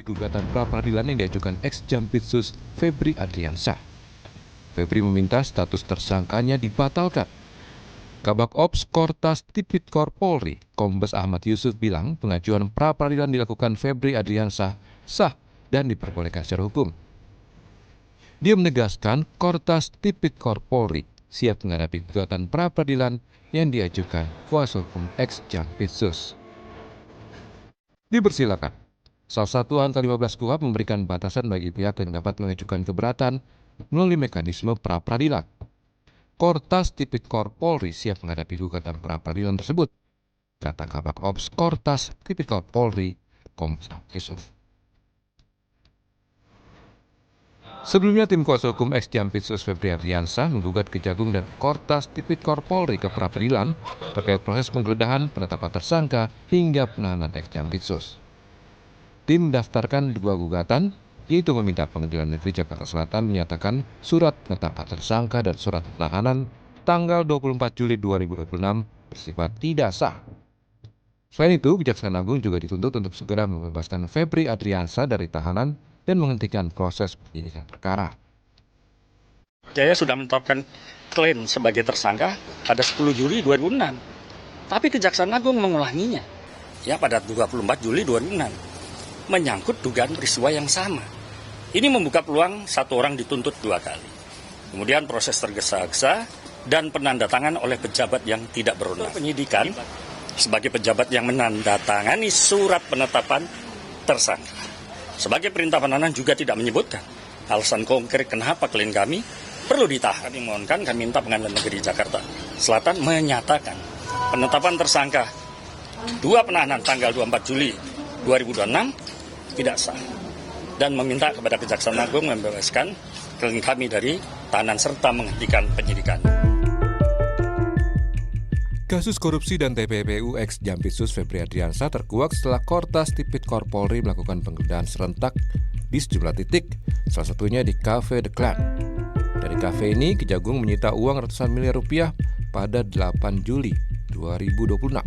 gugatan pra-peradilan yang diajukan ex-Jampitsus Febri Adriansyah. Febri meminta status tersangkanya dibatalkan. Kabak Ops Kortas Tipikor Polri, Kombes Ahmad Yusuf bilang pengajuan pra-peradilan dilakukan Febri Adriansyah sah dan diperbolehkan secara hukum. Dia menegaskan Kortas Tipikor Polri siap menghadapi gugatan pra-peradilan yang diajukan kuasa hukum ex-Jampitsus. Dipersilakan. Salah satu angka 15 KUHP memberikan batasan bagi pihak yang dapat mengajukan keberatan melalui mekanisme pra-peradilan. Kortas Tipikor Polri siap menghadapi gugatan pra-peradilan tersebut, kata Kabak Ops Kortas Tipikor Polri, Kombes Yusuf. Sebelumnya, tim kuasa hukum ex-Jampitsus Febri Adriansyah menggugat Kejagung dan Kortas Tipikor Polri ke pra-peradilan terkait proses penggeledahan, penetapan tersangka, hingga penahanan ex-Jampitsus. Tim mendaftarkan 2 gugatan, yaitu meminta Pengadilan Negeri Jakarta Selatan menyatakan surat penetapan tersangka dan surat penahanan tanggal 24 Juli 2026 bersifat tidak sah. Selain itu, Kejaksaan Agung juga dituntut untuk segera membebaskan Febri Adriansyah dari tahanan dan menghentikan proses penyidikan perkara. Saya sudah menetapkan klaim sebagai tersangka pada 10 Juli 2006, tapi Kejaksaan Agung mengulanginya pada 24 Juli 2006. Menyangkut dugaan peristiwa yang sama. Ini membuka peluang satu orang dituntut 2 kali. Kemudian proses tergesa-gesa dan penandatangan oleh pejabat yang tidak berwenang. Penyidikan sebagai pejabat yang menandatangani surat penetapan tersangka. Sebagai perintah penahanan juga tidak menyebutkan alasan konkret kenapa klien kami perlu ditahan. Kami mohonkan, kami minta Pengadilan Negeri Jakarta Selatan menyatakan penetapan tersangka 2 penahanan tanggal 24 Juli 2026 tidak sah dan meminta kepada Kejaksaan Agung membebaskan klien kami dari tahanan serta menghentikan penyidikan. Kasus korupsi dan TPPU ex-Jampitsus Febri Adriansyah terkuak setelah Kortas Tipikor Polri melakukan penggeledahan serentak di sejumlah titik, salah satunya di Cafe The Clan. Dari kafe ini, Kejagung menyita uang ratusan miliar rupiah pada 8 Juli 2026.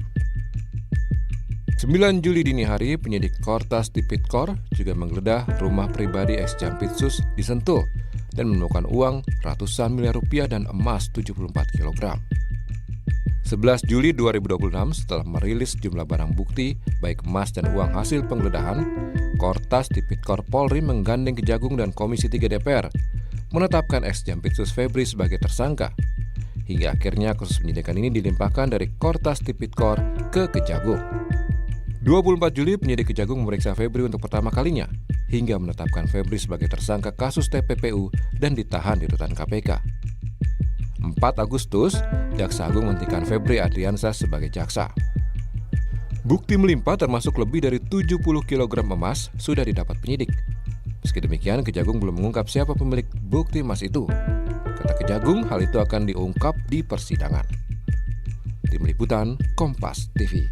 9 Juli dini hari, penyidik Kortas Tipikor juga menggeledah rumah pribadi ex-Jampitsus di Sentul dan menemukan uang ratusan miliar rupiah dan emas 74 kg. 11 Juli 2026, setelah merilis jumlah barang bukti, baik emas dan uang hasil penggeledahan, Kortas Tipikor Polri menggandeng Kejagung dan Komisi 3 DPR, menetapkan ex-Jampitsus Febri sebagai tersangka. Hingga akhirnya kasus penyidikan ini dilimpahkan dari Kortas Tipikor ke Kejagung. 24 Juli, penyidik Kejagung memeriksa Febri untuk pertama kalinya, hingga menetapkan Febri sebagai tersangka kasus TPPU dan ditahan di rutan KPK. 4 Agustus, Jaksa Agung menghentikan Febri Adriansyah sebagai jaksa. Bukti melimpah termasuk lebih dari 70 kg emas sudah didapat penyidik. Meski demikian, Kejagung belum mengungkap siapa pemilik bukti emas itu. Kata Kejagung, hal itu akan diungkap di persidangan. Tim Liputan, Kompas TV.